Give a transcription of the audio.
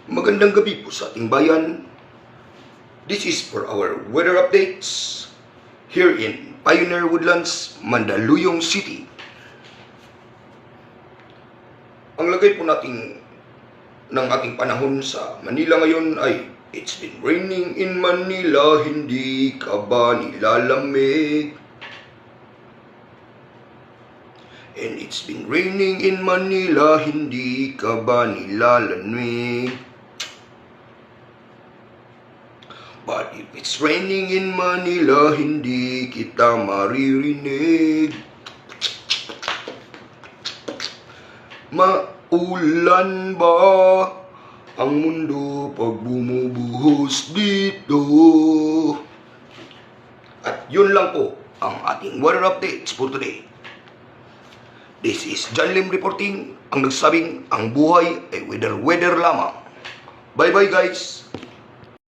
Magandang gabi po sa ating bayan. This is for our weather updates here in Pioneer Woodlands, Mandaluyong City. Ang lagay po ng ating panahon sa Manila ngayon ay it's been raining in Manila, hindi ka ba nilalamig? And it's been raining in Manila, hindi ka ba nilalamig? But if it's raining in Manila, hindi kita maririnig. Maulan ba ang mundo pag bumubuhos dito? At yun lang po ang ating weather updates for today. This is John Lim reporting, ang nagsabing ang buhay ay weather lamang. Bye bye guys!